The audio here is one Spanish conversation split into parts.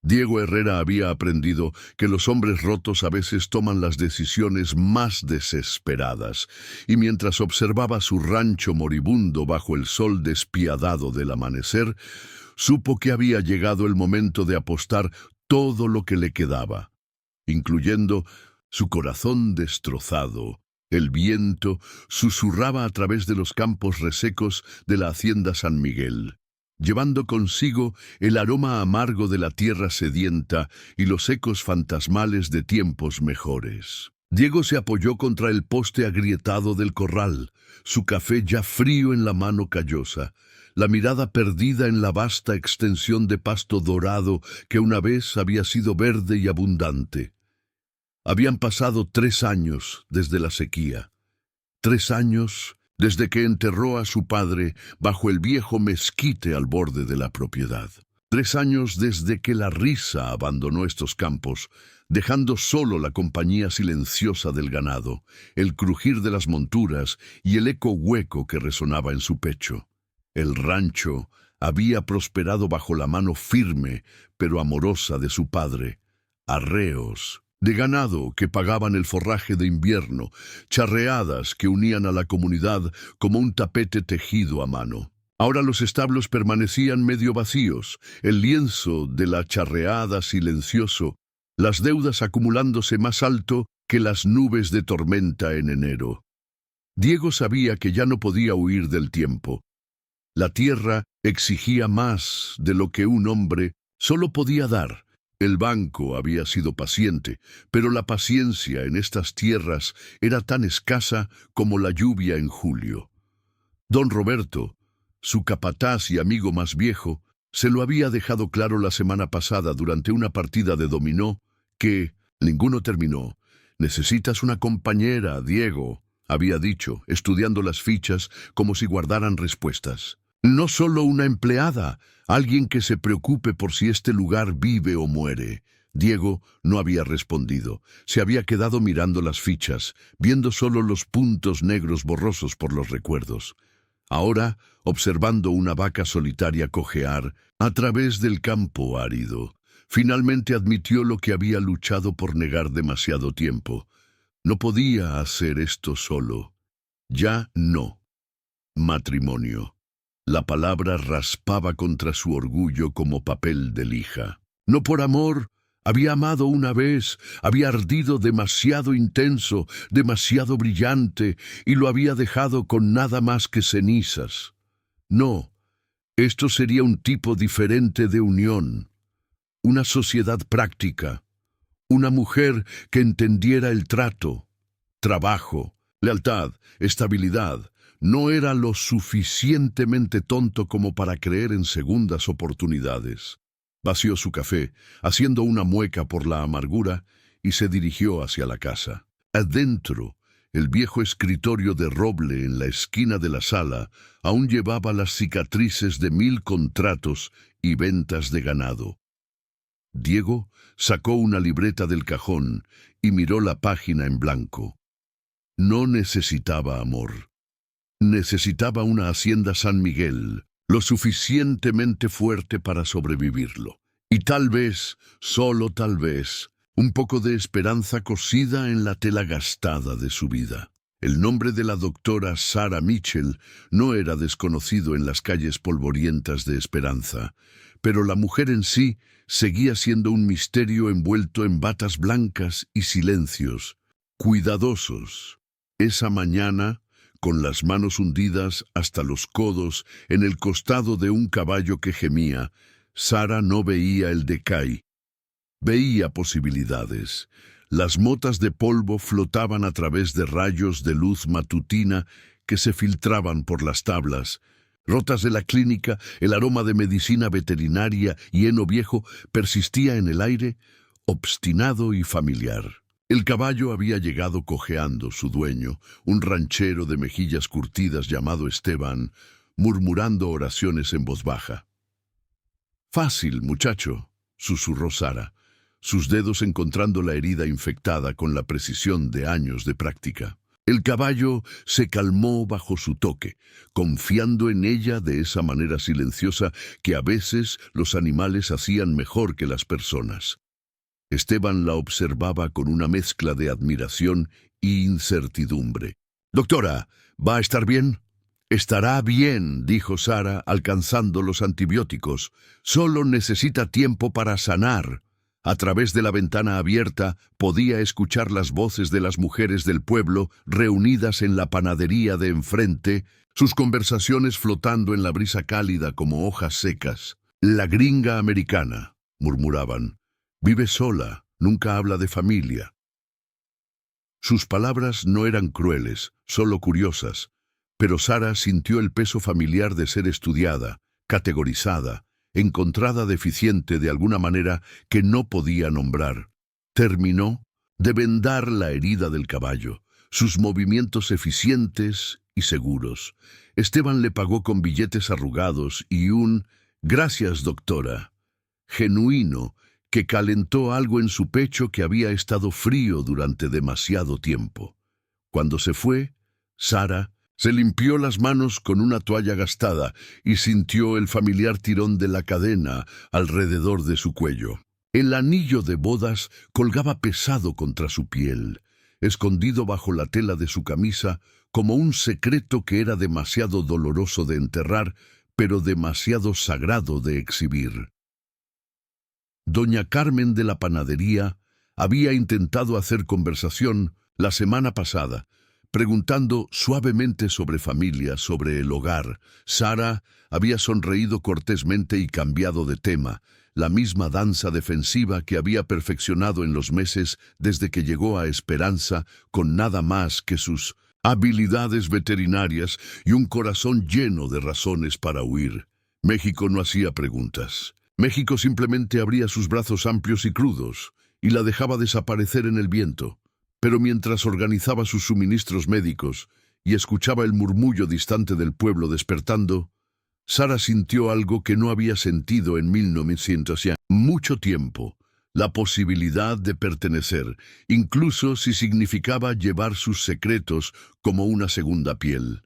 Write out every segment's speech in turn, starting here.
Diego Herrera había aprendido que los hombres rotos a veces toman las decisiones más desesperadas, y mientras observaba su rancho moribundo bajo el sol despiadado del amanecer, supo que había llegado el momento de apostar todo lo que le quedaba, incluyendo su corazón destrozado. El viento susurraba a través de los campos resecos de la hacienda San Miguel, llevando consigo el aroma amargo de la tierra sedienta y los ecos fantasmales de tiempos mejores. Diego se apoyó contra el poste agrietado del corral, su café ya frío en la mano callosa, la mirada perdida en la vasta extensión de pasto dorado que una vez había sido verde y abundante. Habían pasado 3 años desde la sequía, 3 años desde que enterró a su padre bajo el viejo mezquite al borde de la propiedad. 3 años desde que la risa abandonó estos campos, dejando solo la compañía silenciosa del ganado, el crujir de las monturas y el eco hueco que resonaba en su pecho. El rancho había prosperado bajo la mano firme pero amorosa de su padre. Arreos de ganado que pagaban el forraje de invierno, charreadas que unían a la comunidad como un tapete tejido a mano. Ahora los establos permanecían medio vacíos, el lienzo de la charreada silencioso, las deudas acumulándose más alto que las nubes de tormenta en enero. Diego sabía que ya no podía huir del tiempo. La tierra exigía más de lo que un hombre solo podía dar. El banco había sido paciente, pero la paciencia en estas tierras era tan escasa como la lluvia en julio. Don Roberto, su capataz y amigo más viejo, se lo había dejado claro la semana pasada durante una partida de dominó que ninguno terminó. «Necesitas una compañera, Diego», había dicho, estudiando las fichas como si guardaran respuestas. «No solo una empleada, alguien que se preocupe por si este lugar vive o muere». Diego no había respondido. Se había quedado mirando las fichas, viendo solo los puntos negros borrosos por los recuerdos. Ahora, observando una vaca solitaria cojear a través del campo árido, finalmente admitió lo que había luchado por negar demasiado tiempo. No podía hacer esto solo. Ya no. Matrimonio. La palabra raspaba contra su orgullo como papel de lija. No por amor, había amado una vez, había ardido demasiado intenso, demasiado brillante, y lo había dejado con nada más que cenizas. No, esto sería un tipo diferente de unión, una sociedad práctica, una mujer que entendiera el trato, trabajo, lealtad, estabilidad. No era lo suficientemente tonto como para creer en segundas oportunidades. Vació su café, haciendo una mueca por la amargura, y se dirigió hacia la casa. Adentro, el viejo escritorio de roble en la esquina de la sala aún llevaba las cicatrices de 1000 contratos y ventas de ganado. Diego sacó una libreta del cajón y miró la página en blanco. No necesitaba amor. Necesitaba una hacienda San Miguel, lo suficientemente fuerte para sobrevivirlo. Y tal vez, solo tal vez, un poco de esperanza cosida en la tela gastada de su vida. El nombre de la doctora Sarah Mitchell no era desconocido en las calles polvorientas de Esperanza, pero la mujer en sí seguía siendo un misterio envuelto en batas blancas y silencios, cuidadosos. Esa mañana, con las manos hundidas hasta los codos en el costado de un caballo que gemía, Sara no veía el decay. Veía posibilidades. Las motas de polvo flotaban a través de rayos de luz matutina que se filtraban por las tablas. Rotas de la clínica, el aroma de medicina veterinaria y heno viejo persistía en el aire, obstinado y familiar. El caballo había llegado cojeando su dueño, un ranchero de mejillas curtidas llamado Esteban, murmurando oraciones en voz baja. «Fácil, muchacho», susurró Sara, sus dedos encontrando la herida infectada con la precisión de años de práctica. El caballo se calmó bajo su toque, confiando en ella de esa manera silenciosa que a veces los animales hacían mejor que las personas. Esteban la observaba con una mezcla de admiración e incertidumbre. «Doctora, ¿va a estar bien?» «Estará bien», dijo Sara, alcanzando los antibióticos. «Solo necesita tiempo para sanar». A través de la ventana abierta podía escuchar las voces de las mujeres del pueblo reunidas en la panadería de enfrente, sus conversaciones flotando en la brisa cálida como hojas secas. «La gringa americana», murmuraban. «Vive sola, nunca habla de familia». Sus palabras no eran crueles, solo curiosas, pero Sara sintió el peso familiar de ser estudiada, categorizada, encontrada deficiente de alguna manera que no podía nombrar. Terminó de vendar la herida del caballo, sus movimientos eficientes y seguros. Esteban le pagó con billetes arrugados y un «Gracias, doctora», genuino, que calentó algo en su pecho que había estado frío durante demasiado tiempo. Cuando se fue, Sara se limpió las manos con una toalla gastada y sintió el familiar tirón de la cadena alrededor de su cuello. El anillo de bodas colgaba pesado contra su piel, escondido bajo la tela de su camisa como un secreto que era demasiado doloroso de enterrar, pero demasiado sagrado de exhibir. Doña Carmen de la panadería había intentado hacer conversación la semana pasada, preguntando suavemente sobre familia, sobre el hogar. Sara había sonreído cortésmente y cambiado de tema, la misma danza defensiva que había perfeccionado en los meses desde que llegó a Esperanza, con nada más que sus habilidades veterinarias y un corazón lleno de razones para huir. México no hacía preguntas. México simplemente abría sus brazos amplios y crudos y la dejaba desaparecer en el viento. Pero mientras organizaba sus suministros médicos y escuchaba el murmullo distante del pueblo despertando, Sara sintió algo que no había sentido en 1900 y mucho tiempo, la posibilidad de pertenecer, incluso si significaba llevar sus secretos como una segunda piel.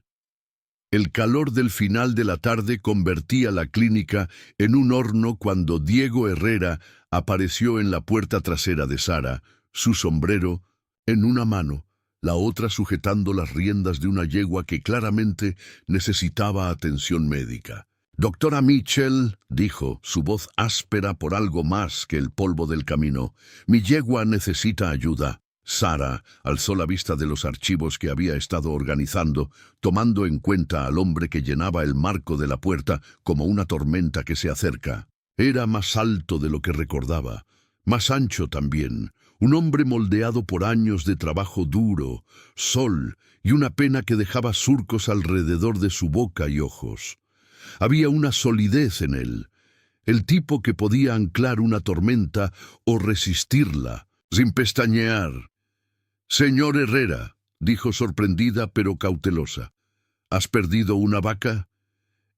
El calor del final de la tarde convertía la clínica en un horno cuando Diego Herrera apareció en la puerta trasera de Sara, su sombrero en una mano, la otra sujetando las riendas de una yegua que claramente necesitaba atención médica. «Doctora Mitchell», dijo, su voz áspera por algo más que el polvo del camino, «mi yegua necesita ayuda». Sara alzó la vista de los archivos que había estado organizando, tomando en cuenta al hombre que llenaba el marco de la puerta como una tormenta que se acerca. Era más alto de lo que recordaba, más ancho también, un hombre moldeado por años de trabajo duro, sol y una pena que dejaba surcos alrededor de su boca y ojos. Había una solidez en él, el tipo que podía anclar una tormenta o resistirla, sin pestañear. «Señor Herrera», dijo sorprendida pero cautelosa, «¿has perdido una vaca?»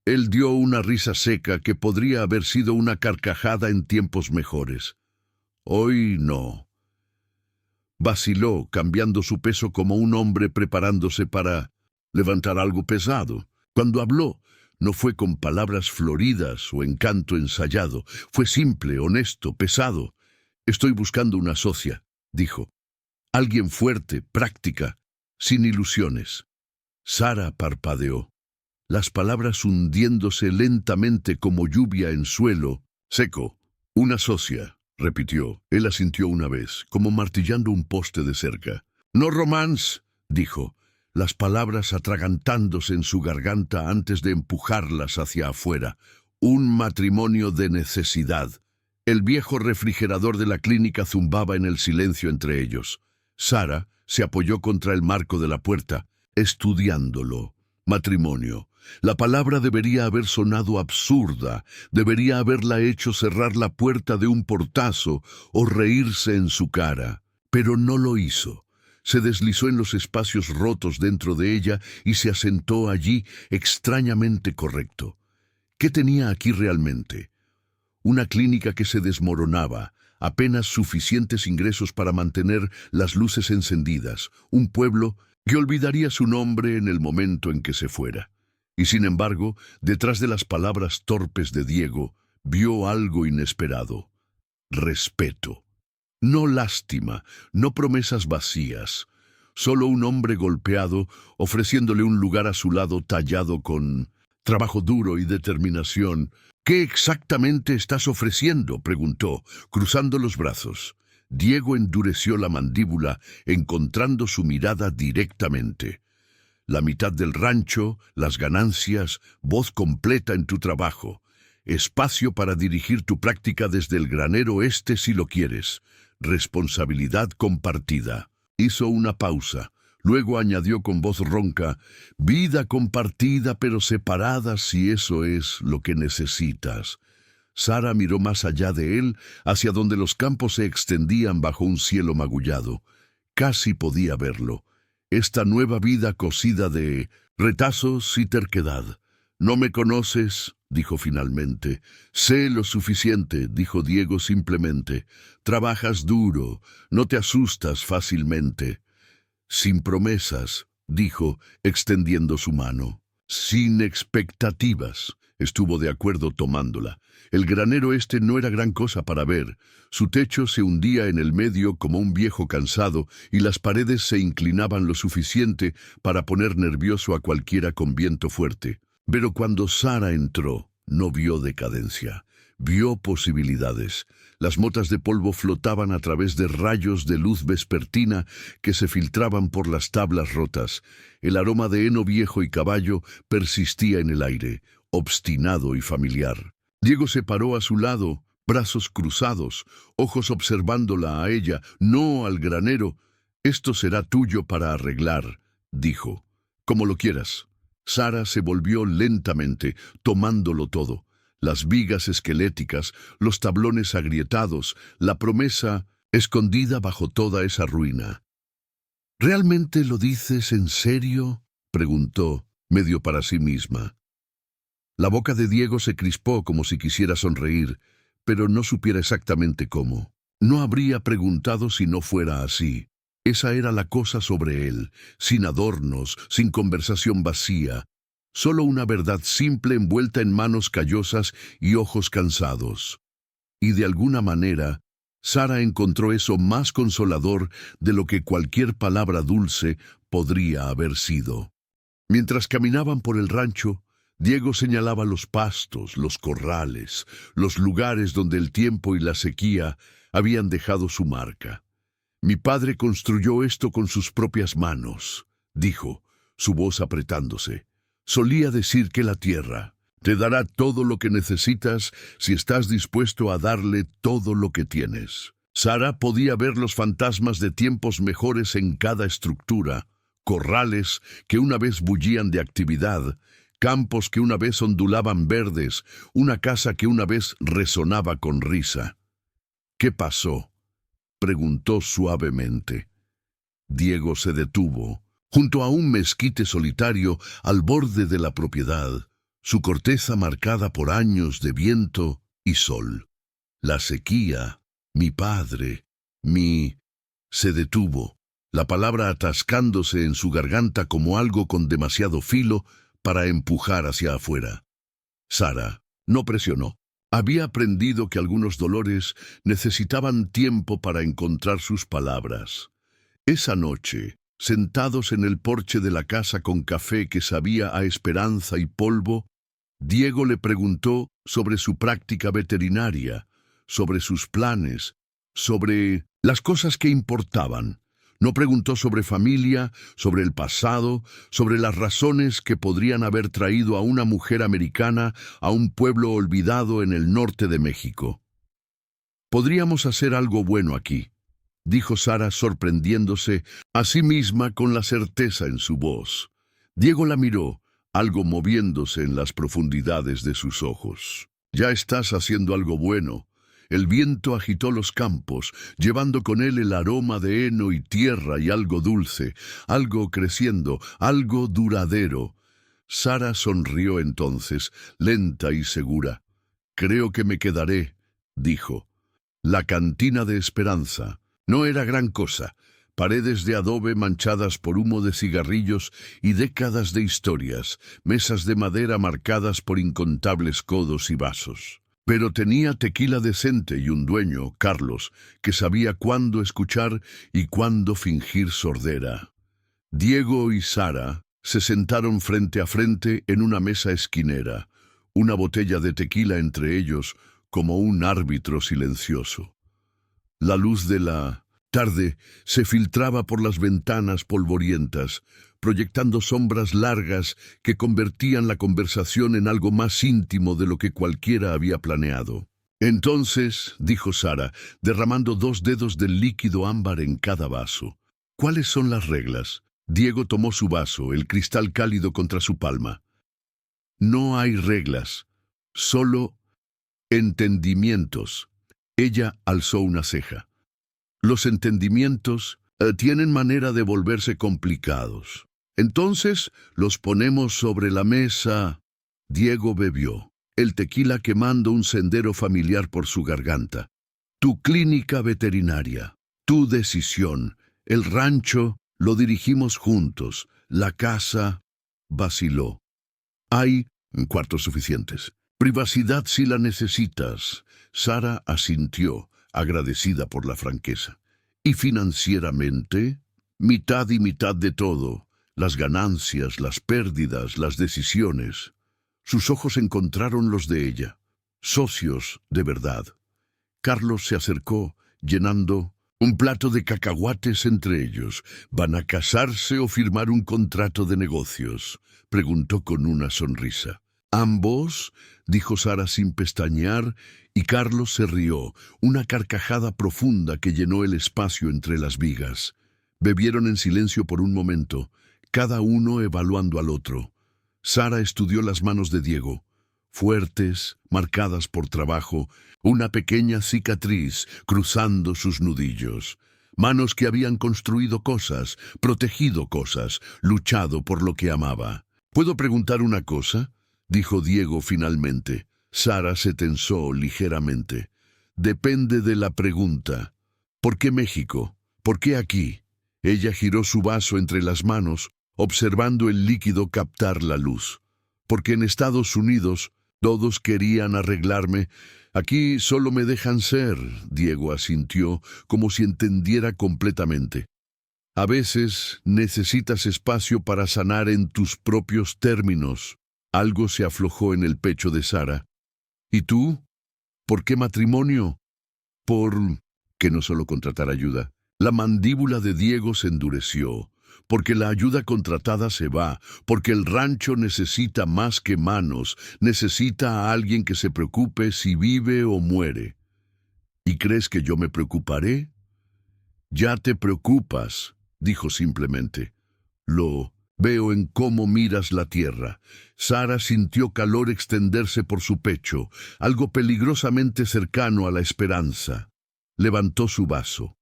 Él dio una risa seca que podría haber sido una carcajada en tiempos mejores. «Hoy no». Vaciló, cambiando su peso como un hombre preparándose para levantar algo pesado. Cuando habló, no fue con palabras floridas o encanto ensayado. Fue simple, honesto, pesado. «Estoy buscando una socia», dijo. «Alguien fuerte, práctica, sin ilusiones». Sara parpadeó, las palabras hundiéndose lentamente como lluvia en suelo seco. «Una socia», repitió. Él asintió una vez, como martillando un poste de cerca. «No romance», dijo, las palabras atragantándose en su garganta antes de empujarlas hacia afuera. «Un matrimonio de necesidad». El viejo refrigerador de la clínica zumbaba en el silencio entre ellos. Sara se apoyó contra el marco de la puerta, estudiándolo. Matrimonio. La palabra debería haber sonado absurda, debería haberla hecho cerrar la puerta de un portazo o reírse en su cara. Pero no lo hizo. Se deslizó en los espacios rotos dentro de ella y se asentó allí extrañamente correcto. ¿Qué tenía aquí realmente? Una clínica que se desmoronaba, apenas suficientes ingresos para mantener las luces encendidas, un pueblo que olvidaría su nombre en el momento en que se fuera. Y sin embargo, detrás de las palabras torpes de Diego, vio algo inesperado: respeto. No lástima, no promesas vacías, solo un hombre golpeado ofreciéndole un lugar a su lado tallado con trabajo duro y determinación. ¿Qué exactamente estás ofreciendo?, preguntó, cruzando los brazos. Diego endureció la mandíbula, encontrando su mirada directamente. La mitad del rancho, las ganancias, voz completa en tu trabajo. Espacio para dirigir tu práctica desde el granero este si lo quieres. Responsabilidad compartida. Hizo una pausa. Luego añadió con voz ronca: vida compartida pero separada si eso es lo que necesitas. Sara miró más allá de él, hacia donde los campos se extendían bajo un cielo magullado. Casi podía verlo. Esta nueva vida cosida de retazos y terquedad. «No me conoces», dijo finalmente. «Sé lo suficiente», dijo Diego simplemente. «Trabajas duro, no te asustas fácilmente». «Sin promesas», dijo, extendiendo su mano. «Sin expectativas», estuvo de acuerdo tomándola. El granero este no era gran cosa para ver. Su techo se hundía en el medio como un viejo cansado y las paredes se inclinaban lo suficiente para poner nervioso a cualquiera con viento fuerte. Pero cuando Sara entró, no vio decadencia. Vio posibilidades. Las motas de polvo flotaban a través de rayos de luz vespertina que se filtraban por las tablas rotas. El aroma de heno viejo y caballo persistía en el aire, obstinado y familiar. Diego se paró a su lado, brazos cruzados, ojos observándola a ella, no al granero. «Esto será tuyo para arreglar», dijo. «Como lo quieras». Sara se volvió lentamente, tomándolo todo. Las vigas esqueléticas, los tablones agrietados, la promesa escondida bajo toda esa ruina. «¿Realmente lo dices en serio?», preguntó, medio para sí misma. La boca de Diego se crispó como si quisiera sonreír, pero no supiera exactamente cómo. No habría preguntado si no fuera así. Esa era la cosa sobre él, sin adornos, sin conversación vacía, solo una verdad simple envuelta en manos callosas y ojos cansados. Y de alguna manera, Sara encontró eso más consolador de lo que cualquier palabra dulce podría haber sido. Mientras caminaban por el rancho, Diego señalaba los pastos, los corrales, los lugares donde el tiempo y la sequía habían dejado su marca. «Mi padre construyó esto con sus propias manos», dijo, su voz apretándose. «Solía decir que la tierra te dará todo lo que necesitas si estás dispuesto a darle todo lo que tienes». Sara podía ver los fantasmas de tiempos mejores en cada estructura, corrales que una vez bullían de actividad, campos que una vez ondulaban verdes, una casa que una vez resonaba con risa. «¿Qué pasó?», preguntó suavemente. Diego se detuvo, junto a un mezquite solitario al borde de la propiedad, su corteza marcada por años de viento y sol. «La sequía, mi padre, mi...» Se detuvo, la palabra atascándose en su garganta como algo con demasiado filo para empujar hacia afuera. Sara no presionó. Había aprendido que algunos dolores necesitaban tiempo para encontrar sus palabras. Esa noche, sentados en el porche de la casa con café que sabía a esperanza y polvo, Diego le preguntó sobre su práctica veterinaria, sobre sus planes, sobre las cosas que importaban. No preguntó sobre familia, sobre el pasado, sobre las razones que podrían haber traído a una mujer americana a un pueblo olvidado en el norte de México. «Podríamos hacer algo bueno aquí», dijo Sara, sorprendiéndose a sí misma con la certeza en su voz. Diego la miró, algo moviéndose en las profundidades de sus ojos. «Ya estás haciendo algo bueno». El viento agitó los campos, llevando con él el aroma de heno y tierra y algo dulce, algo creciendo, algo duradero. Sara sonrió entonces, lenta y segura. «Creo que me quedaré», dijo. La cantina de esperanza no era gran cosa, paredes de adobe manchadas por humo de cigarrillos y décadas de historias, mesas de madera marcadas por incontables codos y vasos. Pero tenía tequila decente y un dueño, Carlos, que sabía cuándo escuchar y cuándo fingir sordera. Diego y Sara se sentaron frente a frente en una mesa esquinera, una botella de tequila entre ellos como un árbitro silencioso. La luz de la tarde se filtraba por las ventanas polvorientas, proyectando sombras largas que convertían la conversación en algo más íntimo de lo que cualquiera había planeado. Entonces, dijo Sara, derramando 2 dedos del líquido ámbar en cada vaso. ¿Cuáles son las reglas? Diego tomó su vaso, el cristal cálido contra su palma. No hay reglas, solo entendimientos. Ella alzó una ceja. Los entendimientos tienen manera de volverse complicados. Entonces los ponemos sobre la mesa. Diego bebió, el tequila quemando un sendero familiar por su garganta. Tu clínica veterinaria, tu decisión, el rancho, lo dirigimos juntos. La casa vaciló. Hay cuartos suficientes. Privacidad si la necesitas. Sara asintió, agradecida por la franqueza. Y financieramente, mitad y mitad de todo. Las ganancias, las pérdidas, las decisiones. Sus ojos encontraron los de ella. Socios de verdad. Carlos se acercó, llenando un plato de cacahuates entre ellos. ¿Van a casarse o firmar un contrato de negocios?, preguntó con una sonrisa. ¿Ambos?, dijo Sara sin pestañear, y Carlos se rió, una carcajada profunda que llenó el espacio entre las vigas. Bebieron en silencio por un momento, cada uno evaluando al otro. Sara estudió las manos de Diego, fuertes, marcadas por trabajo, una pequeña cicatriz cruzando sus nudillos. Manos que habían construido cosas, protegido cosas, luchado por lo que amaba. ¿Puedo preguntar una cosa?, dijo Diego finalmente. Sara se tensó ligeramente. Depende de la pregunta. ¿Por qué México? ¿Por qué aquí? Ella giró su vaso entre las manos, observando el líquido captar la luz. Porque en Estados Unidos todos querían arreglarme. Aquí solo me dejan ser, Diego asintió, como si entendiera completamente. A veces necesitas espacio para sanar en tus propios términos. Algo se aflojó en el pecho de Sara. ¿Y tú? ¿Por qué matrimonio? Por que no solo contratar ayuda. La mandíbula de Diego se endureció. Porque la ayuda contratada se va, porque el rancho necesita más que manos, necesita a alguien que se preocupe si vive o muere. ¿Y crees que yo me preocuparé? Ya te preocupas, dijo simplemente. Lo veo en cómo miras la tierra. Sara sintió calor extenderse por su pecho, algo peligrosamente cercano a la esperanza. Levantó su vaso.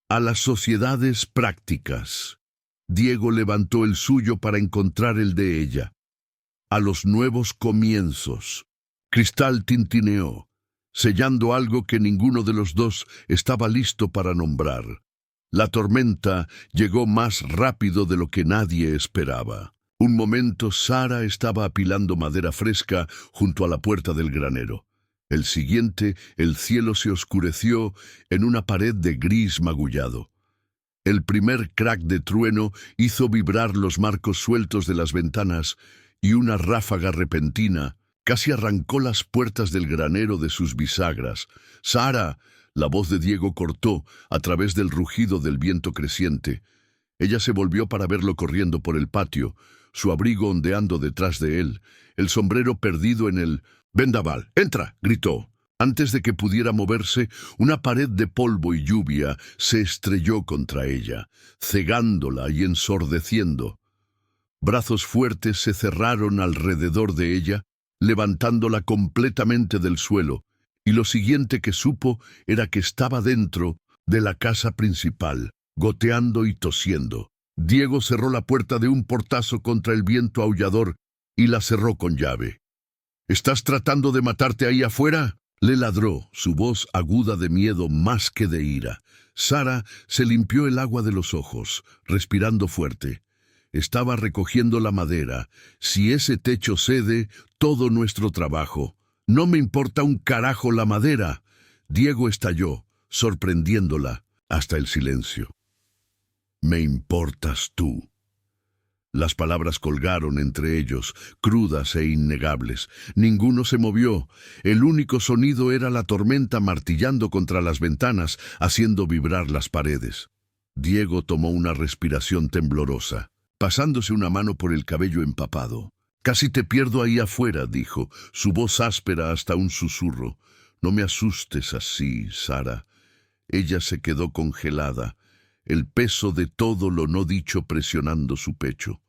A las sociedades prácticas. Diego levantó el suyo para encontrar el de ella. A los nuevos comienzos. Cristal tintineó, sellando algo que ninguno de los dos estaba listo para nombrar. La tormenta llegó más rápido de lo que nadie esperaba. Un momento Sara estaba apilando madera fresca junto a la puerta del granero. El siguiente, el cielo se oscureció en una pared de gris magullado. El primer crack de trueno hizo vibrar los marcos sueltos de las ventanas y una ráfaga repentina casi arrancó las puertas del granero de sus bisagras. ¡Sara! La voz de Diego cortó a través del rugido del viento creciente. Ella se volvió para verlo corriendo por el patio, su abrigo ondeando detrás de él, el sombrero perdido en el vendaval. ¡Entra!, gritó. Antes de que pudiera moverse, una pared de polvo y lluvia se estrelló contra ella, cegándola y ensordeciendo. Brazos fuertes se cerraron alrededor de ella, levantándola completamente del suelo, y lo siguiente que supo era que estaba dentro de la casa principal, goteando y tosiendo. Diego cerró la puerta de un portazo contra el viento aullador y la cerró con llave. ¿Estás tratando de matarte ahí afuera?, Le ladró, su voz aguda de miedo más que de ira. Sara se limpió el agua de los ojos, respirando fuerte. Estaba recogiendo la madera. Si ese techo cede, todo nuestro trabajo. No me importa un carajo la madera. Diego estalló, sorprendiéndola, hasta el silencio. Me importas tú. Las palabras colgaron entre ellos, crudas e innegables. Ninguno se movió. El único sonido era la tormenta martillando contra las ventanas, haciendo vibrar las paredes. Diego tomó una respiración temblorosa, pasándose una mano por el cabello empapado. «Casi te pierdo ahí afuera», dijo, su voz áspera hasta un susurro. «No me asustes así, Sara». Ella se quedó congelada, el peso de todo lo no dicho presionando su pecho.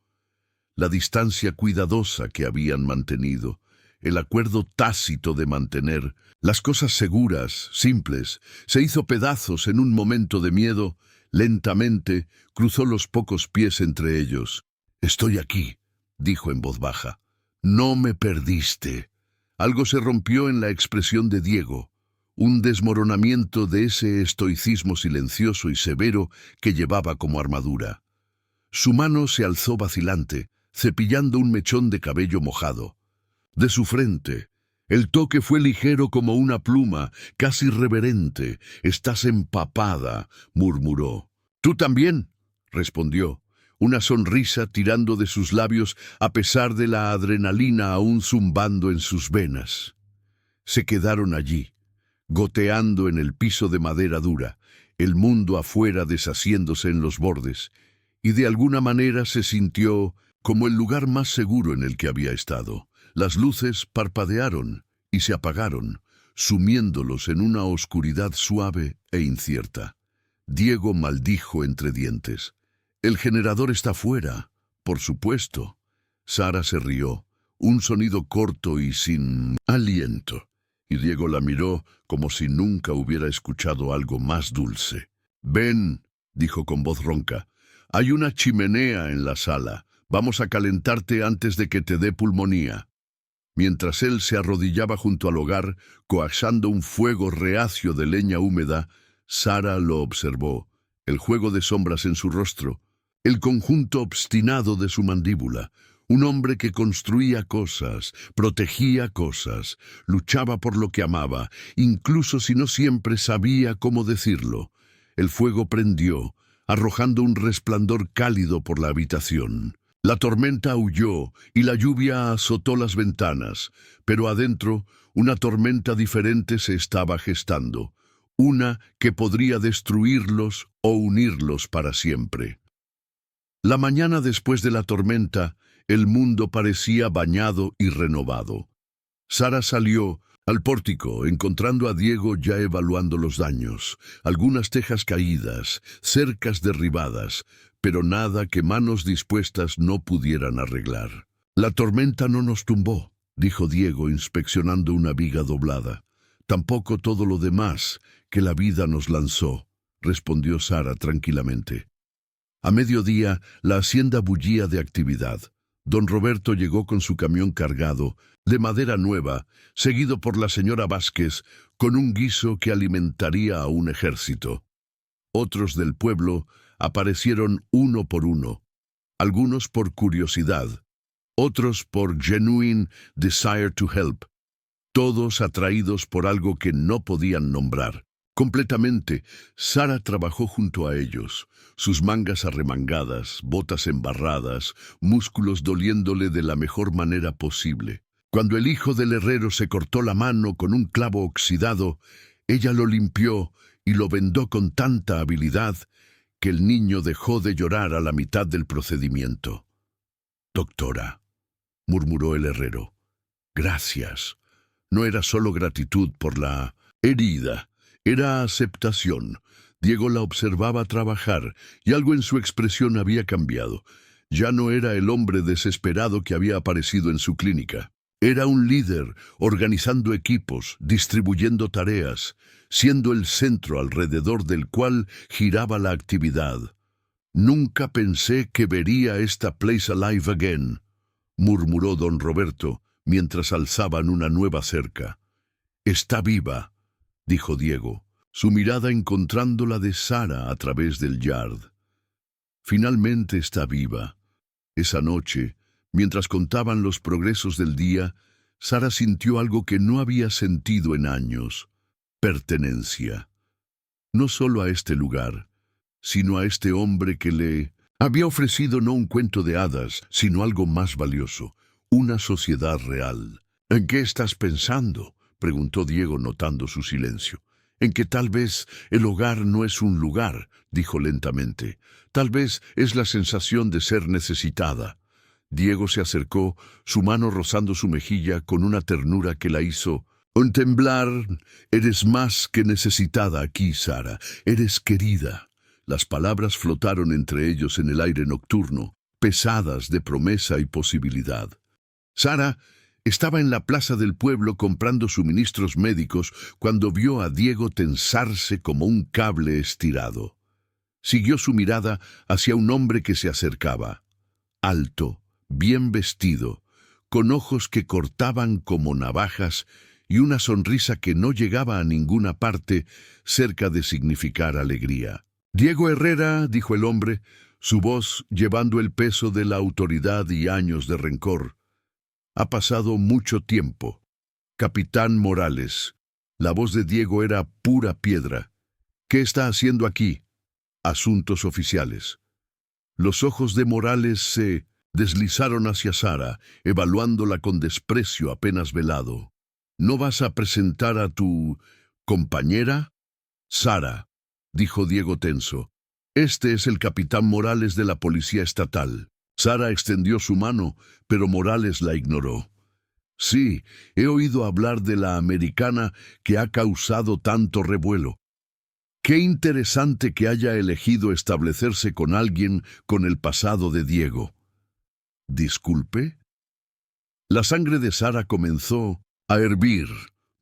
La distancia cuidadosa que habían mantenido, el acuerdo tácito de mantener, las cosas seguras, simples, se hizo pedazos en un momento de miedo. Lentamente cruzó los pocos pies entre ellos. «Estoy aquí», dijo en voz baja. «No me perdiste». Algo se rompió en la expresión de Diego, un desmoronamiento de ese estoicismo silencioso y severo que llevaba como armadura. Su mano se alzó vacilante, cepillando un mechón de cabello mojado. De su frente, el toque fue ligero como una pluma, casi reverente. «Estás empapada», murmuró. «Tú también», respondió, una sonrisa tirando de sus labios a pesar de la adrenalina aún zumbando en sus venas. Se quedaron allí, goteando en el piso de madera dura, el mundo afuera deshaciéndose en los bordes, y de alguna manera se sintió como el lugar más seguro en el que había estado. Las luces parpadearon y se apagaron, sumiéndolos en una oscuridad suave e incierta. Diego maldijo entre dientes. «El generador está fuera, por supuesto». Sara se rió, un sonido corto y sin aliento, y Diego la miró como si nunca hubiera escuchado algo más dulce. «Ven», dijo con voz ronca, «hay una chimenea en la sala. Vamos a calentarte antes de que te dé pulmonía». Mientras él se arrodillaba junto al hogar, coaxando un fuego reacio de leña húmeda, Sara lo observó, el juego de sombras en su rostro, el conjunto obstinado de su mandíbula. Un hombre que construía cosas, protegía cosas, luchaba por lo que amaba, incluso si no siempre sabía cómo decirlo. El fuego prendió, arrojando un resplandor cálido por la habitación. La tormenta aulló y la lluvia azotó las ventanas, pero adentro una tormenta diferente se estaba gestando, una que podría destruirlos o unirlos para siempre. La mañana después de la tormenta, el mundo parecía bañado y renovado. Sara salió al pórtico, encontrando a Diego ya evaluando los daños, algunas tejas caídas, cercas derribadas, pero nada que manos dispuestas no pudieran arreglar. «La tormenta no nos tumbó», dijo Diego inspeccionando una viga doblada. «Tampoco todo lo demás que la vida nos lanzó», respondió Sara tranquilamente. A mediodía, la hacienda bullía de actividad. Don Roberto llegó con su camión cargado, de madera nueva, seguido por la señora Vázquez, con un guiso que alimentaría a un ejército. Otros del pueblo aparecieron uno por uno, algunos por curiosidad, otros por genuine desire to help, todos atraídos por algo que no podían nombrar. Completamente, Sara trabajó junto a ellos, sus mangas arremangadas, botas embarradas, músculos doliéndole de la mejor manera posible. Cuando el hijo del herrero se cortó la mano con un clavo oxidado, ella lo limpió y lo vendó con tanta habilidad que el niño dejó de llorar a la mitad del procedimiento. «Doctora», murmuró el herrero, «gracias». No era solo gratitud por la herida, era aceptación. Diego la observaba trabajar y algo en su expresión había cambiado. Ya no era el hombre desesperado que había aparecido en su clínica. Era un líder, organizando equipos, distribuyendo tareas, siendo el centro alrededor del cual giraba la actividad. «Nunca pensé que vería esta place alive again», murmuró don Roberto, mientras alzaban una nueva cerca. Está viva, dijo Diego, su mirada encontrando la de Sara a través del yard. Finalmente está viva. Esa noche, mientras contaban los progresos del día, Sara sintió algo que no había sentido en años: pertenencia. No solo a este lugar, sino a este hombre que le había ofrecido no un cuento de hadas, sino algo más valioso, una sociedad real. ¿En qué estás pensando?, preguntó Diego notando su silencio. En que tal vez el hogar no es un lugar, dijo lentamente. Tal vez es la sensación de ser necesitada. Diego se acercó, su mano rozando su mejilla con una ternura que la hizo temblar. Eres más que necesitada aquí, Sara. Eres querida. Las palabras flotaron entre ellos en el aire nocturno, pesadas de promesa y posibilidad. Sara estaba en la plaza del pueblo comprando suministros médicos cuando vio a Diego tensarse como un cable estirado. Siguió su mirada hacia un hombre que se acercaba, alto, bien vestido, con ojos que cortaban como navajas y una sonrisa que no llegaba a ninguna parte cerca de significar alegría. «Diego Herrera», dijo el hombre, su voz llevando el peso de la autoridad y años de rencor. «Ha pasado mucho tiempo. Capitán Morales». La voz de Diego era pura piedra. «¿Qué está haciendo aquí?» «Asuntos oficiales». Los ojos de Morales se deslizaron hacia Sara, evaluándola con desprecio apenas velado. «¿No vas a presentar a tu compañera?» «Sara», dijo Diego tenso. «Este es el capitán Morales de la Policía Estatal». Sara extendió su mano, pero Morales la ignoró. «Sí, he oído hablar de la americana que ha causado tanto revuelo. Qué interesante que haya elegido establecerse con alguien con el pasado de Diego». «¿Disculpe?» La sangre de Sara comenzó a hervir.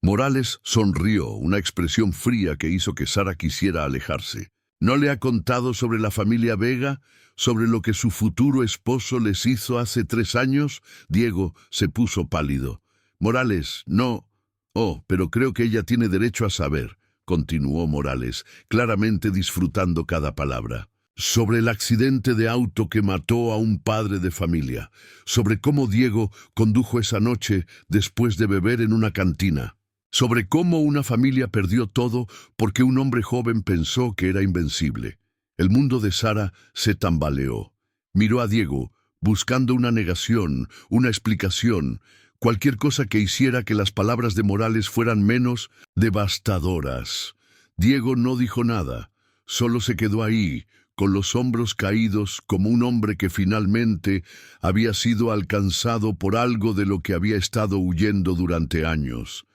Morales sonrió, una expresión fría que hizo que Sara quisiera alejarse. ¿No le ha contado sobre la familia Vega? ¿Sobre lo que su futuro esposo les hizo hace 3 años? Diego se puso pálido. «Morales, no». «Oh, pero creo que ella tiene derecho a saber», continuó Morales, claramente disfrutando cada palabra. «Sobre el accidente de auto que mató a un padre de familia. Sobre cómo Diego condujo esa noche después de beber en una cantina. Sobre cómo una familia perdió todo porque un hombre joven pensó que era invencible». El mundo de Sara se tambaleó. Miró a Diego, buscando una negación, una explicación, cualquier cosa que hiciera que las palabras de Morales fueran menos devastadoras. Diego no dijo nada, solo se quedó ahí, con los hombros caídos como un hombre que finalmente había sido alcanzado por algo de lo que había estado huyendo durante años.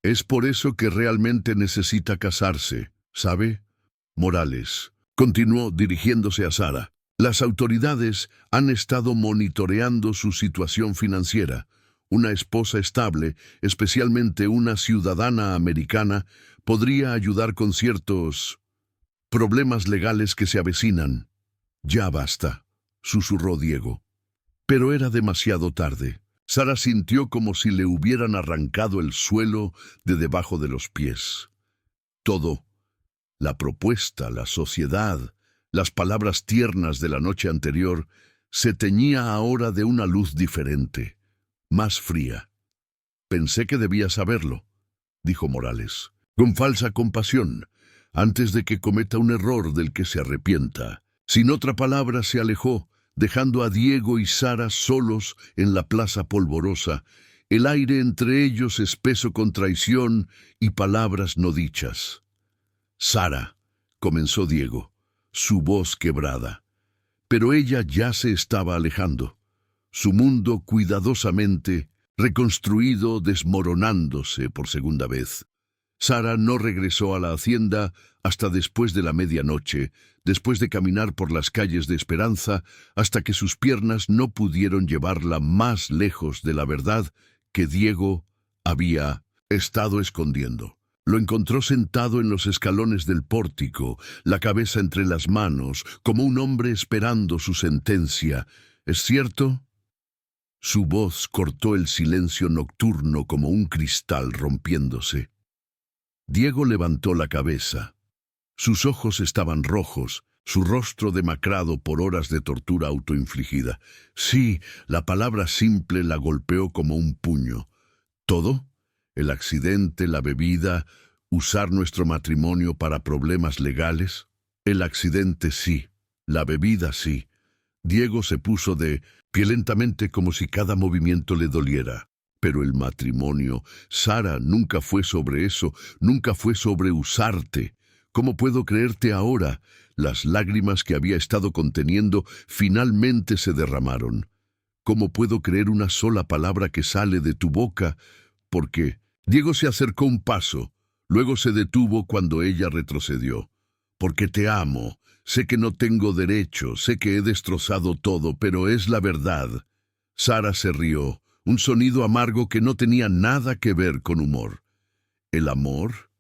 «Es por eso que realmente necesita casarse, ¿sabe? Morales», continuó dirigiéndose a Sara. «Las autoridades han estado monitoreando su situación financiera. Una esposa estable, especialmente una ciudadana americana, podría ayudar con ciertos problemas legales que se avecinan». «Ya basta», susurró Diego. Pero era demasiado tarde. Sara sintió como si le hubieran arrancado el suelo de debajo de los pies. Todo, la propuesta, la sociedad, las palabras tiernas de la noche anterior, se teñía ahora de una luz diferente, más fría. «Pensé que debía saberlo», dijo Morales, con falsa compasión, antes de que cometa un error del que se arrepienta. Sin otra palabra se alejó, dejando a Diego y Sara solos en la plaza polvorosa, el aire entre ellos espeso con traición y palabras no dichas. «Sara», comenzó Diego, su voz quebrada. Pero ella ya se estaba alejando, su mundo cuidadosamente reconstruido desmoronándose por segunda vez. Sara no regresó a la hacienda hasta después de la medianoche, después de caminar por las calles de Esperanza, hasta que sus piernas no pudieron llevarla más lejos de la verdad que Diego había estado escondiendo. Lo encontró sentado en los escalones del pórtico, la cabeza entre las manos, como un hombre esperando su sentencia. «¿Es cierto?». Su voz cortó el silencio nocturno como un cristal rompiéndose. Diego levantó la cabeza. Sus ojos estaban rojos, su rostro demacrado por horas de tortura autoinfligida. Sí, la palabra simple la golpeó como un puño. ¿Todo? ¿El accidente, la bebida, usar nuestro matrimonio para problemas legales? El accidente sí, la bebida sí. Diego se puso de pie lentamente como si cada movimiento le doliera. Pero el matrimonio, Sara, nunca fue sobre eso, nunca fue sobre usarte. ¿Cómo puedo creerte ahora? Las lágrimas que había estado conteniendo finalmente se derramaron. ¿Cómo puedo creer una sola palabra que sale de tu boca? Porque Diego se acercó un paso, luego se detuvo cuando ella retrocedió. Porque te amo. Sé que no tengo derecho, sé que he destrozado todo, pero es la verdad. Sara se rió, un sonido amargo que no tenía nada que ver con humor. ¿El amor?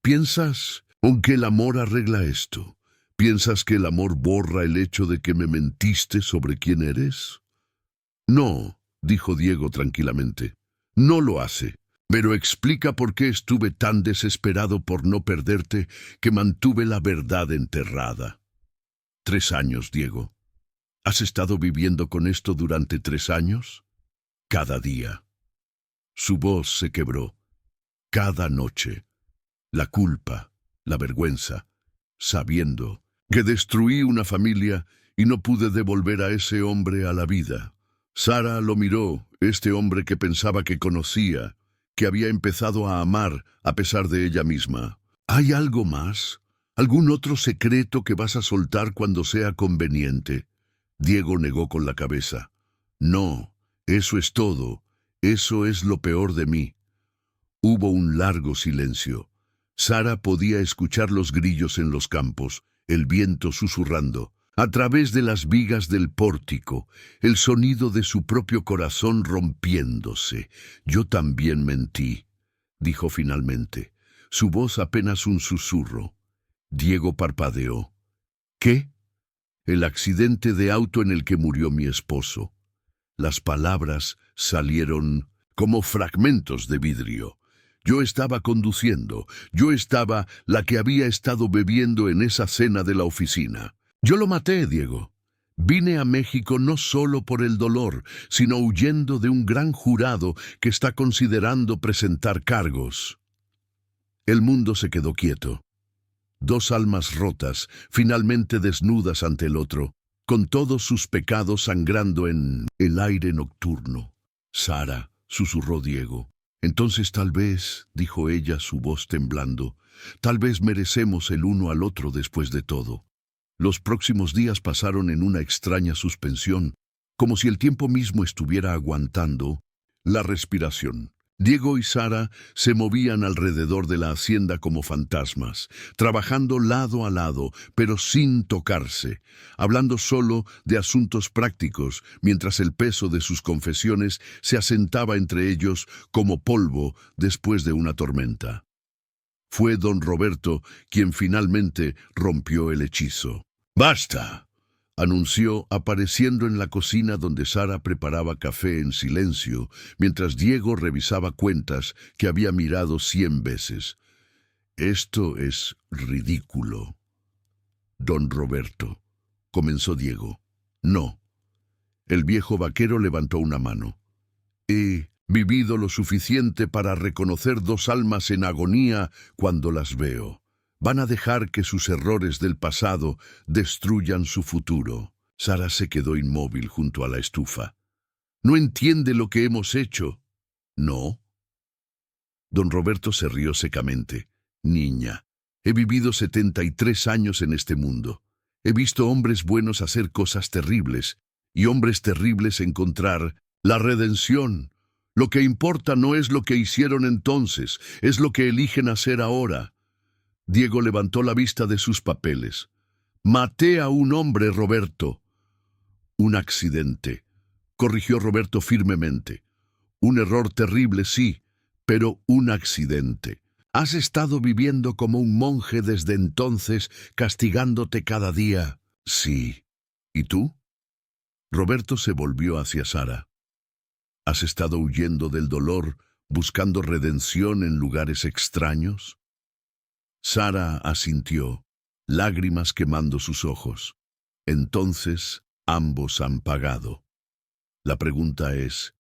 ¿Piensas que el amor arregla esto? ¿Piensas que el amor borra el hecho de que me mentiste sobre quién eres? No, dijo Diego tranquilamente. No lo hace. Pero explica por qué estuve tan desesperado por no perderte que mantuve la verdad enterrada. 3 años, Diego. ¿Has estado viviendo con esto durante 3 años? Cada día. Su voz se quebró. Cada noche. La culpa, la vergüenza, sabiendo que destruí una familia y no pude devolver a ese hombre a la vida. Sara lo miró, este hombre que pensaba que conocía, que había empezado a amar a pesar de ella misma. ¿Hay algo más? ¿Algún otro secreto que vas a soltar cuando sea conveniente? Diego negó con la cabeza. No, eso es todo. Eso es lo peor de mí. Hubo un largo silencio. Sara podía escuchar los grillos en los campos, el viento susurrando. A través de las vigas del pórtico, el sonido de su propio corazón rompiéndose. Yo también mentí, dijo finalmente, su voz apenas un susurro. Diego parpadeó. ¿Qué? El accidente de auto en el que murió mi esposo. Las palabras salieron como fragmentos de vidrio. Yo estaba conduciendo, yo estaba la que había estado bebiendo en esa cena de la oficina. Yo lo maté, Diego. Vine a México no solo por el dolor, sino huyendo de un gran jurado que está considerando presentar cargos. El mundo se quedó quieto. 2 almas rotas, finalmente desnudas ante el otro, con todos sus pecados sangrando en el aire nocturno. Sara, susurró Diego. Entonces tal vez, dijo ella, su voz temblando, tal vez merecemos el uno al otro después de todo. Los próximos días pasaron en una extraña suspensión, como si el tiempo mismo estuviera aguantando la respiración. Diego y Sara se movían alrededor de la hacienda como fantasmas, trabajando lado a lado, pero sin tocarse, hablando solo de asuntos prácticos, mientras el peso de sus confesiones se asentaba entre ellos como polvo después de una tormenta. Fue don Roberto quien finalmente rompió el hechizo. ¡Basta!, anunció, apareciendo en la cocina donde Sara preparaba café en silencio, mientras Diego revisaba cuentas que había mirado 100 veces. Esto es ridículo. Don Roberto, comenzó Diego. No. El viejo vaquero levantó una mano. He vivido lo suficiente para reconocer 2 almas en agonía cuando las veo. Van a dejar que sus errores del pasado destruyan su futuro. Sara se quedó inmóvil junto a la estufa. ¿No entiende lo que hemos hecho? No. Don Roberto se rió secamente. Niña, he vivido 73 años en este mundo. He visto hombres buenos hacer cosas terribles y hombres terribles encontrar la redención. Lo que importa no es lo que hicieron entonces, es lo que eligen hacer ahora. Diego levantó la vista de sus papeles. Maté a un hombre, Roberto. Un accidente, corrigió Roberto firmemente. Un error terrible, sí, pero un accidente. Has estado viviendo como un monje desde entonces, castigándote cada día. Sí. ¿Y tú? Roberto se volvió hacia Sara. ¿Has estado huyendo del dolor, buscando redención en lugares extraños? Sara asintió, lágrimas quemando sus ojos. Entonces, ambos han pagado. La pregunta es,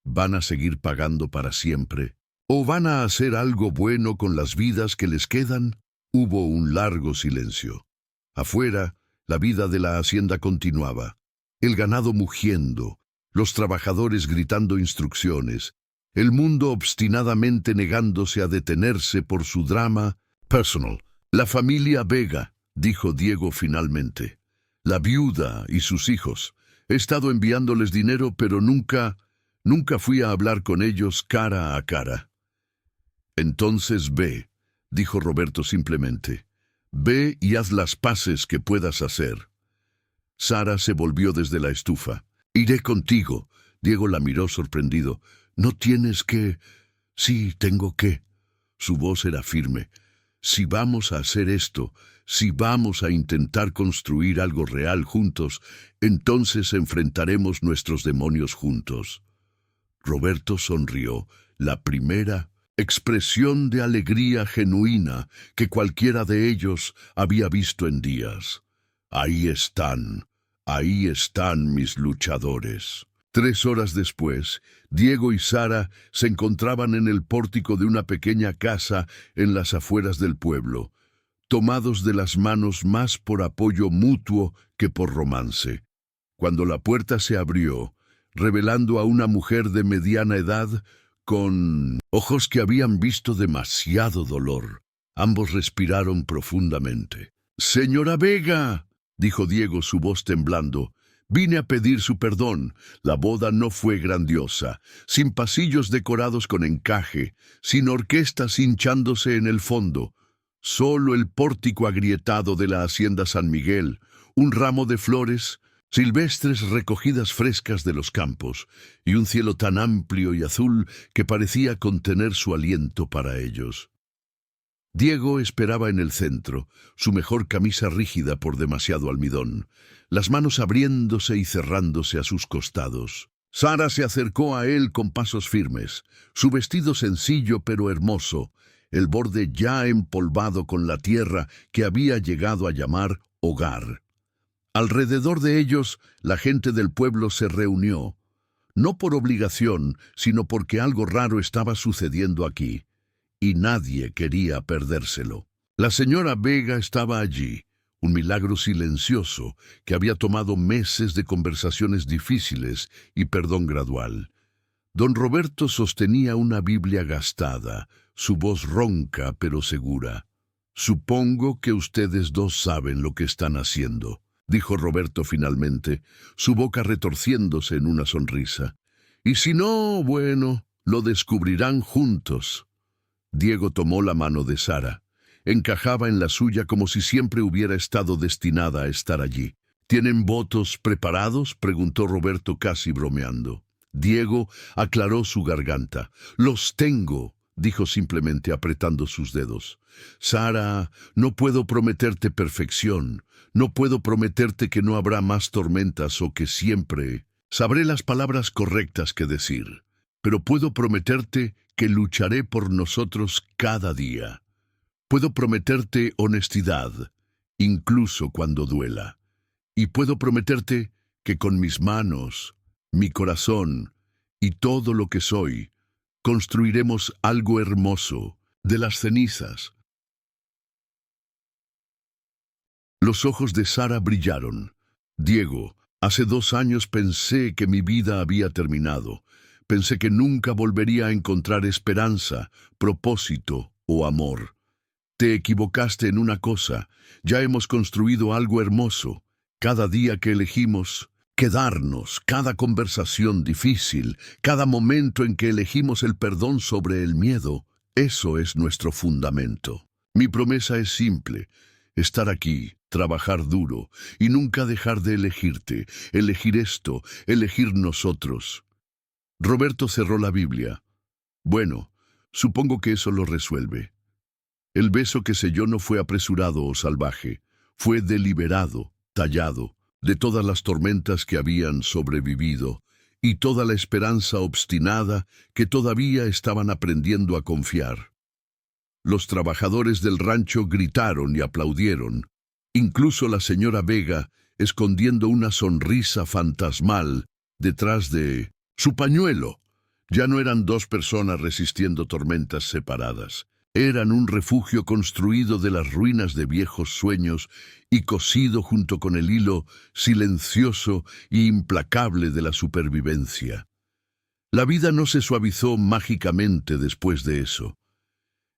¿van a seguir pagando para siempre? ¿O van a hacer algo bueno con las vidas que les quedan? Hubo un largo silencio. Afuera, la vida de la hacienda continuaba. El ganado mugiendo, los trabajadores gritando instrucciones, el mundo obstinadamente negándose a detenerse por su drama personal. La familia Vega, dijo Diego finalmente. La viuda y sus hijos. He estado enviándoles dinero, pero nunca fui a hablar con ellos cara a cara. Entonces ve, dijo Roberto simplemente. Ve y haz las paces que puedas hacer. Sara se volvió desde la estufa. Iré contigo. Diego la miró sorprendido. No tienes que... Sí, tengo que. Su voz era firme. Si vamos a hacer esto, si vamos a intentar construir algo real juntos, entonces enfrentaremos nuestros demonios juntos. Roberto sonrió, la primera expresión de alegría genuina que cualquiera de ellos había visto en días. Ahí están mis luchadores. 3 horas después, Diego y Sara se encontraban en el pórtico de una pequeña casa en las afueras del pueblo, tomados de las manos más por apoyo mutuo que por romance. Cuando la puerta se abrió, revelando a una mujer de mediana edad, con ojos que habían visto demasiado dolor, ambos respiraron profundamente. «Señora Vega», dijo Diego, su voz temblando, «vine a pedir su perdón. La boda no fue grandiosa, sin pasillos decorados con encaje, sin orquestas hinchándose en el fondo. Solo el pórtico agrietado de la hacienda San Miguel, un ramo de flores silvestres recogidas frescas de los campos, y un cielo tan amplio y azul que parecía contener su aliento para ellos. Diego esperaba en el centro, su mejor camisa rígida por demasiado almidón, las manos abriéndose y cerrándose a sus costados. Sara se acercó a él con pasos firmes, su vestido sencillo pero hermoso, el borde ya empolvado con la tierra que había llegado a llamar hogar. Alrededor de ellos, la gente del pueblo se reunió, no por obligación, sino porque algo raro estaba sucediendo aquí, y nadie quería perdérselo. La señora Vega estaba allí, un milagro silencioso que había tomado meses de conversaciones difíciles y perdón gradual. Don Roberto sostenía una Biblia gastada, su voz ronca pero segura. «Supongo que ustedes dos saben lo que están haciendo», dijo Roberto finalmente, su boca retorciéndose en una sonrisa. «Y si no, bueno, lo descubrirán juntos». Diego tomó la mano de Sara. Encajaba en la suya como si siempre hubiera estado destinada a estar allí. «¿Tienen votos preparados?», preguntó Roberto casi bromeando. Diego aclaró su garganta. «Los tengo», dijo simplemente apretando sus dedos. «Sara, no puedo prometerte perfección. No puedo prometerte que no habrá más tormentas o que siempre sabré las palabras correctas que decir. Pero puedo prometerte que lucharé por nosotros cada día. Puedo prometerte honestidad, incluso cuando duela. Y puedo prometerte que con mis manos, mi corazón y todo lo que soy, construiremos algo hermoso de las cenizas». Los ojos de Sara brillaron. «Diego, hace 2 años pensé que mi vida había terminado. Pensé que nunca volvería a encontrar esperanza, propósito o amor. Te equivocaste en una cosa. Ya hemos construido algo hermoso. Cada día que elegimos quedarnos, cada conversación difícil, cada momento en que elegimos el perdón sobre el miedo, eso es nuestro fundamento. Mi promesa es simple: estar aquí, trabajar duro y nunca dejar de elegirte, elegir esto, elegir nosotros». Roberto cerró la Biblia. «Bueno, supongo que eso lo resuelve. El beso que selló no fue apresurado o salvaje, fue deliberado, tallado, de todas las tormentas que habían sobrevivido, y toda la esperanza obstinada que todavía estaban aprendiendo a confiar. Los trabajadores del rancho gritaron y aplaudieron. Incluso la señora Vega, escondiendo una sonrisa fantasmal detrás de su pañuelo. Ya no eran dos personas resistiendo tormentas separadas. Eran un refugio construido de las ruinas de viejos sueños y cosido junto con el hilo silencioso e implacable de la supervivencia. La vida no se suavizó mágicamente después de eso.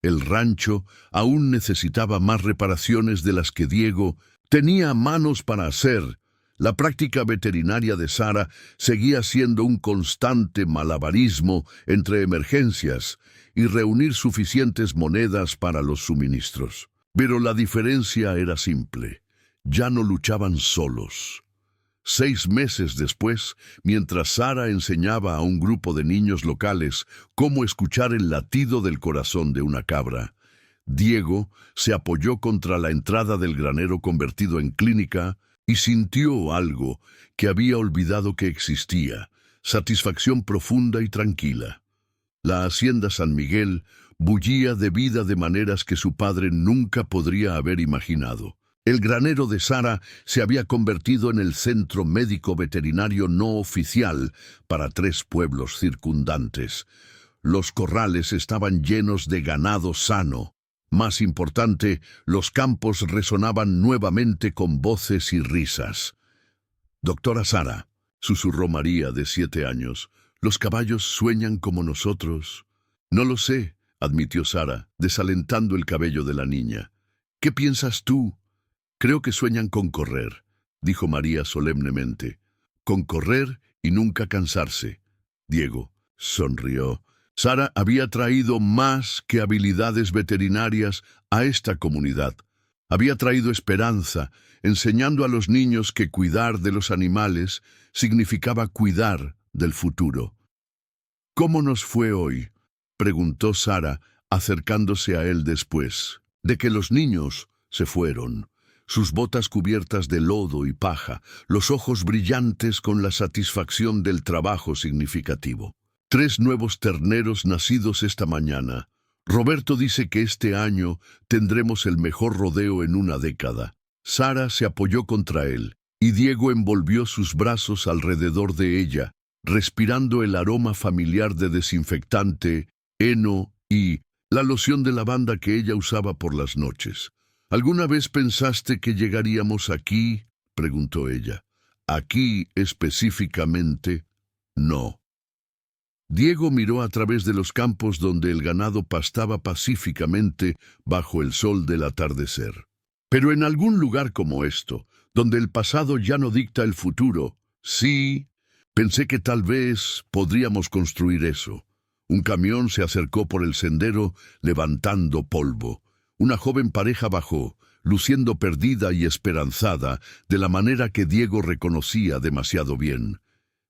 El rancho aún necesitaba más reparaciones de las que Diego tenía manos para hacer. La práctica veterinaria de Sara seguía siendo un constante malabarismo entre emergencias y reunir suficientes monedas para los suministros. Pero la diferencia era simple. Ya no luchaban solos. 6 meses después, mientras Sara enseñaba a un grupo de niños locales cómo escuchar el latido del corazón de una cabra, Diego se apoyó contra la entrada del granero convertido en clínica y sintió algo que había olvidado que existía, satisfacción profunda y tranquila. La hacienda San Miguel bullía de vida de maneras que su padre nunca podría haber imaginado. El granero de Sara se había convertido en el centro médico veterinario no oficial para 3 pueblos circundantes. Los corrales estaban llenos de ganado sano. Más importante, los campos resonaban nuevamente con voces y risas. «Doctora Sara», susurró María, de 7 años, «¿los caballos sueñan como nosotros?» «No lo sé», admitió Sara, desalentando el cabello de la niña. «¿Qué piensas tú?» «Creo que sueñan con correr», dijo María solemnemente. «Con correr y nunca cansarse». Diego sonrió. Sara había traído más que habilidades veterinarias a esta comunidad. Había traído esperanza, enseñando a los niños que cuidar de los animales significaba cuidar del futuro. «¿Cómo nos fue hoy?», preguntó Sara, acercándose a él después de que los niños se fueron. Sus botas cubiertas de lodo y paja, los ojos brillantes con la satisfacción del trabajo significativo. 3 nuevos terneros nacidos esta mañana. Roberto dice que este año tendremos el mejor rodeo en una década. Sara se apoyó contra él, y Diego envolvió sus brazos alrededor de ella, respirando el aroma familiar de desinfectante, heno y la loción de lavanda que ella usaba por las noches. «¿Alguna vez pensaste que llegaríamos aquí?», preguntó ella. «Aquí específicamente, no». Diego miró a través de los campos donde el ganado pastaba pacíficamente bajo el sol del atardecer. «Pero en algún lugar como esto, donde el pasado ya no dicta el futuro, sí, pensé que tal vez podríamos construir eso». Un camión se acercó por el sendero levantando polvo. Una joven pareja bajó, luciendo perdida y esperanzada de la manera que Diego reconocía demasiado bien.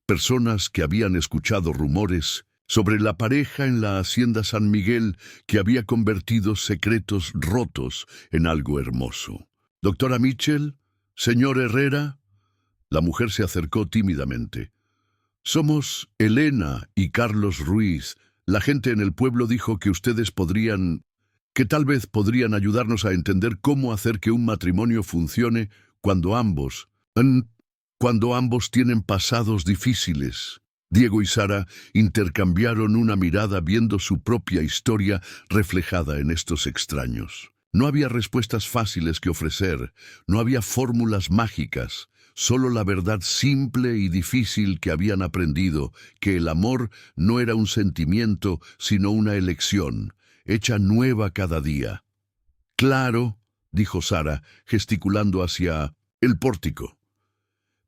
Personas que habían escuchado rumores sobre la pareja en la hacienda San Miguel que había convertido secretos rotos en algo hermoso. «Doctora Mitchell, señor Herrera». La mujer se acercó tímidamente. «Somos Elena y Carlos Ruiz. La gente en el pueblo dijo que ustedes que tal vez podrían ayudarnos a entender cómo hacer que un matrimonio funcione cuando ambos tienen pasados difíciles». Diego y Sara intercambiaron una mirada viendo su propia historia reflejada en estos extraños. No había respuestas fáciles que ofrecer, no había fórmulas mágicas, solo la verdad simple y difícil que habían aprendido, que el amor no era un sentimiento, sino una elección, hecha nueva cada día. «Claro», dijo Sara, gesticulando hacia el pórtico.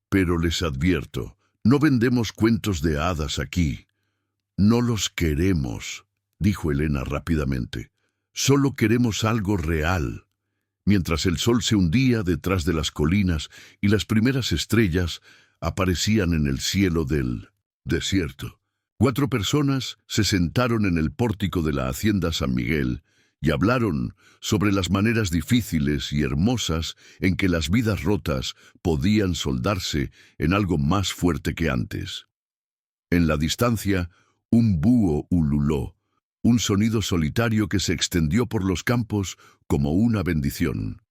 «Pero les advierto, no vendemos cuentos de hadas aquí». «No los queremos», dijo Elena rápidamente. «Solo queremos algo real». Mientras el sol se hundía detrás de las colinas y las primeras estrellas aparecían en el cielo del desierto, 4 personas se sentaron en el pórtico de la hacienda San Miguel y hablaron sobre las maneras difíciles y hermosas en que las vidas rotas podían soldarse en algo más fuerte que antes. En la distancia, un búho ululó, un sonido solitario que se extendió por los campos como una bendición.